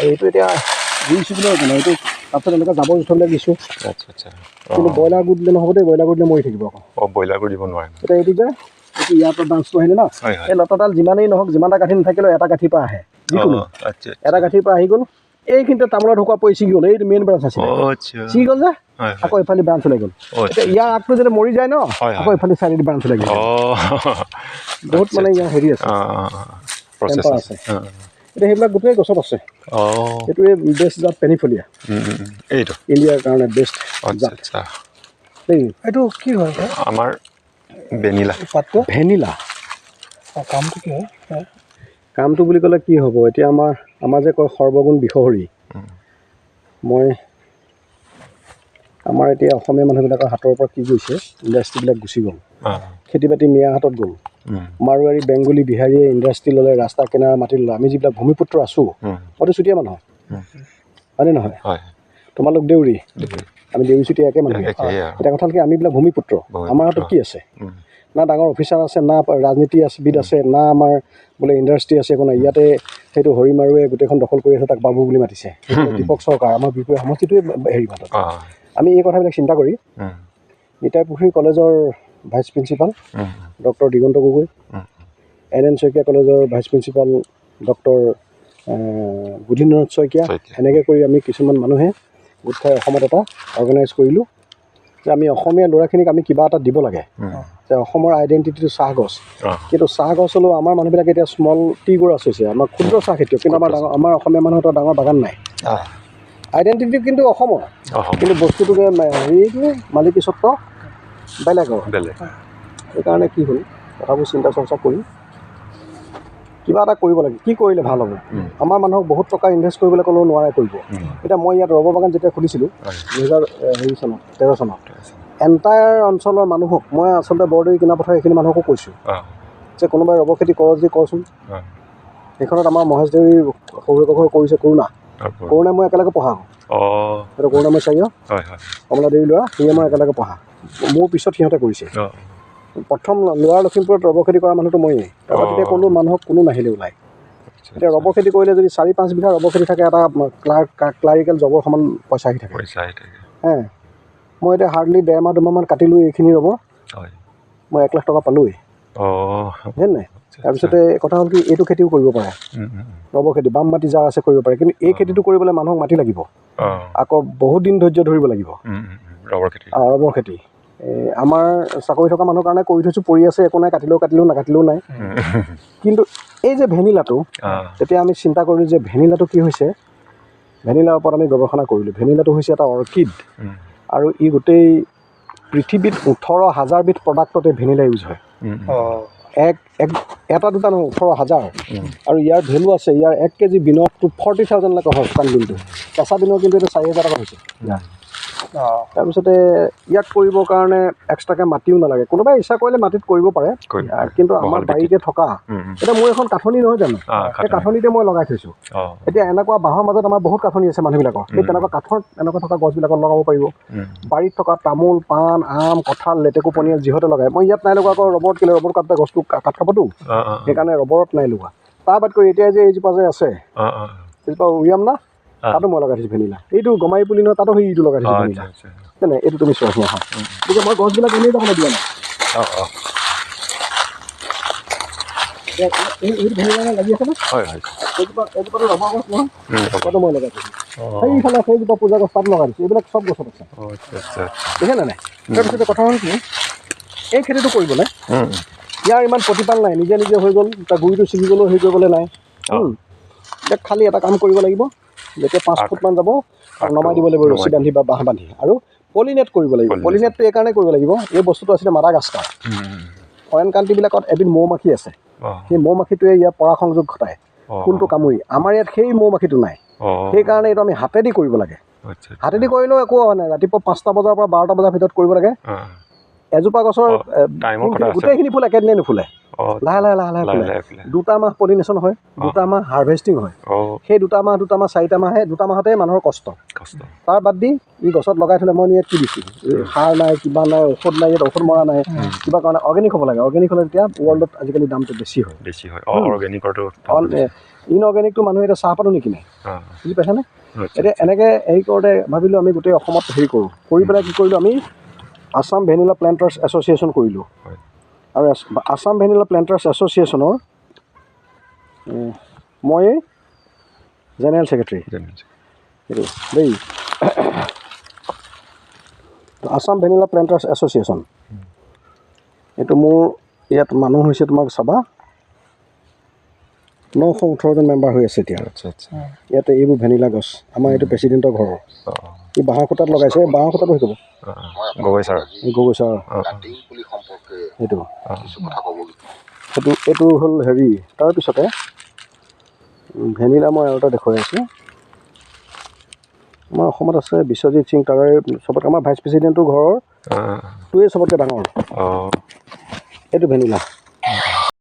এইটো এতিয়া দিছিলোঁ মানে এইটো তাৰপিছত এনেকৈ জাবৰ জোথৰবিলাক দিছোঁ। আচ্ছা আচ্ছা। কিন্তু ব্ৰইলাৰ গুড দিলে নহ'ব দেই, ব্ৰইলাৰ গুড দিলে মৰি থাকিব আকৌ। ব্ৰইলাৰ কৰি দিব নোৱাৰে। এতিয়া এইটো যে এইটো ইয়াৰ পৰা ব্ৰাঞ্চটো আহিলে ন, এই লতাডাল যিমানেই নহওক, যিমানটা গাঁঠি নাথাকিলেও এটা গাঁঠিৰ পৰা আহে, যিকোনো এটা গাঁঠিৰ পৰা আহি গ'ল। এইখিনিতে তামোলৰ ঢুকুৱা পৰি ছিগি গ'ল, এইটো মেইন ব্ৰাঞ্চ আছিলে, ছিগি গ'ল যে আকৌ এইফালে ব্ৰাঞ্চ ওলাই গ'ল। এতিয়া ইয়াৰ আগটো যেতিয়া মৰি যায় ন, আকৌ এইফালে চাইডেদি ব্ৰাঞ্চ ওলাই গ'ল। বহুত মানে ইয়াৰ হেৰি আছে, টেম্পাৰ আছে। এতিয়া সেইবিলাক গোটেই গছত আছে। এইটোৱে বেষ্ট জাত পেনিফলিয়া, এইটো ইণ্ডিয়াৰ কাৰণে বেষ্ট জাত দেই। এইটো কি হয় আমাৰ ভেনিলা পাতটো? ভেনিলা কামটো কি হয়? কামটো বুলি ক'লে কি হ'ব, এতিয়া আমাৰ যে কয় সৰ্বগুণ বিষহৰী, আমাৰ এতিয়া অসমীয়া মানুহবিলাকৰ হাতৰ পৰা কি গৈছে, ইণ্ডাষ্ট্ৰিবিলাক গুচি গ'ল, খেতি বাতি মিয়াৰ হাতত গ'ল, মাৰোৱাৰী বেংগলী বিহাৰীয়ে ইণ্ডাষ্ট্ৰি ল'লে, ৰাস্তা কিনাৰ মাটি ল'লে। আমি যিবিলাক ভূমিপুত্ৰ আছোঁ, মইতো চুতীয়া মানুহ, হয়নে নহয়? তোমালোক দেউৰী, আমি দেউৰী চুতীয়া একে মানুহ। এতিয়া কথা হ'ল কি, আমিবিলাক ভূমিপুত্ৰ, আমাৰ হাতত কি আছে? না ডাঙৰ অফিচাৰ আছে, না ৰাজনীতিবিদ আছে, না আমাৰ বোলে ইণ্ডাষ্ট্ৰি আছে, একো নাই। ইয়াতে সেইটো হৰি মাৰুৱে গোটেইখন দখল কৰি আছে, তাক বাবু বুলি মাতিছে। দীপক চৰকাৰ আমাৰ বিপৰীত সমষ্টিটোৱে হেৰি মাতত। আমি এই কথাবিলাক চিন্তা কৰি নিতাই পুখুৰী কলেজৰ vice principal doctor Diganta Gogoi, NN Saikia কলেজৰ ভাইচ প্ৰিন্সিপাল ডক্টৰ বুধিন্দ্ৰনাথ শইকীয়া, এনেকৈ কৰি আমি কিছুমান মানুহে গোট খাই অসমত এটা অৰ্গেনাইজ কৰিলোঁ যে আমি অসমীয়া ল'ৰাখিনিক আমি কিবা এটা দিব লাগে, যে অসমৰ আইডেণ্টিটিটো চাহগছ। কিন্তু চাহগছ হ'লেও আমাৰ মানুহবিলাকে এতিয়া স্মল টি গছ হৈছে, আমাৰ ক্ষুদ্ৰ চাহ খেতিয়ক, কিন্তু আমাৰ অসমীয়া মানুহৰ ডাঙৰ বাগান নাই। আইডেণ্টিটি কিন্তু অসমৰ, কিন্তু বস্তুটোকে হেৰিটো মালিকী স্বত্ব বেলেগৰ। সেইকাৰণে কি হ'ল, কথাবোৰ চিন্তা চৰ্চা কৰি কিবা এটা কৰিব লাগে। কি কৰিলে ভাল হ'ব? আমাৰ মানুহক বহুত টকা ইনভেষ্ট কৰিবলৈ ক'লেও নোৱাৰে কৰিব। এতিয়া মই ইয়াত ৰবৰ বাগান যেতিয়া খুলিছিলোঁ 2013 চনত, এণ্টায়াৰ অঞ্চলৰ মানুহক মই আচলতে বৰদৈ কিনা পথাৰ এইখিনি মানুহকো কৈছোঁ যে কোনোবাই ৰবৰ খেতি কৰক যদি কৰচোন। সেইখনত আমাৰ মহেশ দেউৰী সৌৰঘৰ কৰিছে, কৰোণাই মই একেলগে পঢ়া। সেইটো কৰোণাময় চাৰিও কমলা দেৱী ল'ৰা, সিয়ে মই একেলগে পঢ়া। মোৰ পিছত সিহঁতে কৰিছে। প্ৰথম লোৱাৰ লখিমপুৰত ৰবৰ খেতি কৰা মানুহটো ময়েই। তাৰপৰা তেতিয়া ক'লোঁ মানুহক কোনো নাহিলে ওলাই। এতিয়া ৰবৰ খেতি কৰিলে যদি 4-5 বিঘা ৰবৰ খেতি থাকে, এটা ক্লাৰিকেল জবৰ সমান পইচা আহি থাকে। মই এতিয়া হাৰ্ডলি 1.5-2 মাহমান কাটিলোঁ এইখিনি ৰবৰ, মই 1 লাখ টকা পালোঁৱেই, বুজিলে নাই? তাৰপিছতে কথা হ'ল কি, এইটো খেতিও কৰিব পাৰে, ৰবৰ খেতি বাম মাটি যাৰ আছে কৰিব পাৰে, কিন্তু এই খেতিটো কৰিবলৈ মানুহক মাটি লাগিব, আকৌ বহুত দিন ধৈৰ্য ধৰিব লাগিব ৰবৰ খেতি। আমাৰ চাকৰি থকা মানুহৰ কাৰণে কৰি থৈছোঁ, পৰি আছে, একো নাই, কাটিলেও নাকাটিলেও নাই। কিন্তু এই যে ভেনিলাটো, তেতিয়া আমি চিন্তা কৰিলোঁ যে ভেনিলাটো কি হৈছে, ভেনিলাৰ ওপৰত আমি গৱেষণা কৰিলোঁ। ভেনিলাটো হৈছে এটা অৰ্কিড, আৰু ই গোটেই পৃথিৱীত 18,000 বিধ প্ৰডাক্টতে ভেনিলা ইউজ হয়। এটা দুটা নহয়, 18,000। আৰু ইয়াৰ ভেলু আছে, ইয়াৰ 1 কেজি বিনৰটো 40,000 লৈকে হয় শুকান বিনটো। কেঁচা বিনৰ কিন্তু এইটো 4,000 টকা হৈছে। তাৰপিছতে ইয়াক কৰিবৰ কাৰণে এক্সট্ৰাকৈ মাটিও নালাগে, কোনোবাই ইচ্ছা কৰিলে মাটিত কৰিব পাৰে, কিন্তু আমাৰ বাৰীতে থকা, এতিয়া মোৰ এখন কাঠনি নহয় জানো, সেই কাঠনিতে মই লগাই থৈছোঁ। এতিয়া এনেকুৱা বাঁহৰ মাজত আমাৰ বহুত কাঠনি আছে মানুহবিলাকৰ, সেই তেনেকুৱা কাঠত এনেকুৱা থকা গছবিলাকত লগাব পাৰিব। বাৰীত থকা তামোল, পাণ, আম, কঁঠাল, লেটেকু, পনিয়ল যিহঁতে লগায়, মই ইয়াত নাই লগোৱা আকৌ ৰবৰত, কেলৈ ৰবৰ কাটোতে গছটো কাঠ খাবতো, সেইকাৰণে ৰবৰত নাই লগোৱা। তাৰ বাদ কৰি এতিয়া যে এইজোপা যে আছে, এইজোপা উৰিয়াম না, তাতো মই লগাই থৈছোঁ ভেনিলা। এইটো গমাৰি পুলি নহয়, তাতো সেইটো লগাই থৈছোঁ ভেনিলা। তেনে এইটো তুমি চোৱা আহা, গতিকে মই গছবিলাক এনেই যাবলৈ দিয়া নাই। এইটো ভেনিলা লাগি আছে ন, এইজোপাটো ৰবৰ গছ নহয়, তাতো মই লগাই থৈছোঁ। সেইফালে সেইজোপা পূজা গছ তাত লগাই দিছোঁ, এইবিলাক চব গছত আছে, দেখিছেনে নাই? তাৰপিছতে কথা হ'ল কি, এই খেতিটো কৰিবলৈ ইয়াৰ ইমান প্ৰতিপাল নাই, নিজে নিজে হৈ গ'ল, তাৰ গুৰিটো ছিগি গ'লেও হেৰি কৰিবলৈ নাই। এতিয়া খালি এটা কাম কৰিব লাগিব, যেতিয়া 5 ফুটমান যাব নমাই দিব লাগিব ৰছী বান্ধি বা বাঁহ বান্ধি, আৰু পলিনেট কৰিব লাগিব। পলিনেটটো এই কাৰণে কৰিব লাগিব, এই বস্তুটো আছিলে মাদাগাস্কাৰ। ফৰেইন কাণ্ট্ৰিবিলাকত এবিধ মৌ মাখি আছে, সেই মৌ মাখিটোৱে ইয়াৰ পৰা সংযোগ ঘটায় ফুলটো কামুৰি। আমাৰ ইয়াত সেই মৌ মাখিটো নাই, সেইকাৰণে এইটো আমি হাতেদি কৰিব লাগে। হাতেদি কৰিলেও একো হোৱা নাই, ৰাতিপুৱা 5টা বজাৰ পৰা 12টা বজাৰ ভিতৰত কৰিব লাগে। এজোপা গছৰ গোটেইখিনি ফুল একেদিনাই নুফুলে, লাহে লাহে লাহে লাহে ফুলে। 2টা মাহ পলিনেশ্যন হয়, 2টা মাহ হাৰ্ভেষ্টিং হয়। সেই 2টা মাহ 4টা মাহে 2টা মাহতে মানুহৰ কষ্ট। তাৰ বাদ দি ই গছত লগাই থ'লে, মই ইয়াত কি দিছোঁ, সাৰ নাই, কিবা নাই, ঔষধ নাই, ইয়াত ঔষধ মৰা নাই, কিবা কাৰণে অৰ্গেনিক হ'ব লাগে। অৰ্গেনিক হ'লে তেতিয়া ৱৰ্ল্ডত আজিকালি দামটো বেছি হয়। ইনঅৰ্গেনিকটো মানুহে এতিয়া চাহপাতো নিকিনে অঁ বুজি পাইছানে আচ্ছা এতিয়া এনেকৈ হেৰি কৰোঁতে ভাবিলোঁ আমি গোটেই অসমত হেৰি কৰোঁ কৰি পেলাই কি কৰিলোঁ আমি আছাম ভেনিলা প্লেণ্টাৰ্ছ এছ'চিয়েশ্যন কৰিলোঁ হয় আৰু আছাম ভেনিলা প্লেণ্টাৰ্ছ এছ'চিয়েশ্যনৰ মই জেনেৰেল ছেক্ৰেটাৰী জানিছোঁ সেইটো দেই আছাম ভেনিলা প্লেণ্টাৰ্ছ এছ'চিয়েশ্যন এইটো মোৰ ইয়াত মানুহ হৈছে তোমাক চাবা 918জন মেম্বাৰ হৈ আছে এতিয়া আচ্ছা আচ্ছা ইয়াতে এইবোৰ ভেনিলা গছ আমাৰ এইটো প্ৰেচিডেণ্টৰ ঘৰৰ অঁ এই বাঁহৰ খুঁটাত লগাইছে বাঁহৰ খুঁটাটো হৈ যাব অঁ গগৈ ছাৰ এই গগৈচাৰ অঁ সেইটো অঁ এইটো হ'ল হেৰি তাৰপিছতে ভেনিলা মই আৰু এটা দেখুৱাই আছোঁ আমাৰ অসমত আছে বিশ্বজিৎ সিং তাৰে চবতকৈ আমাৰ ভাইচ প্ৰেচিডেণ্টৰ ঘৰৰ অঁ টোৱে চবতকৈ ডাঙৰ অঁ এইটো ভেনিলা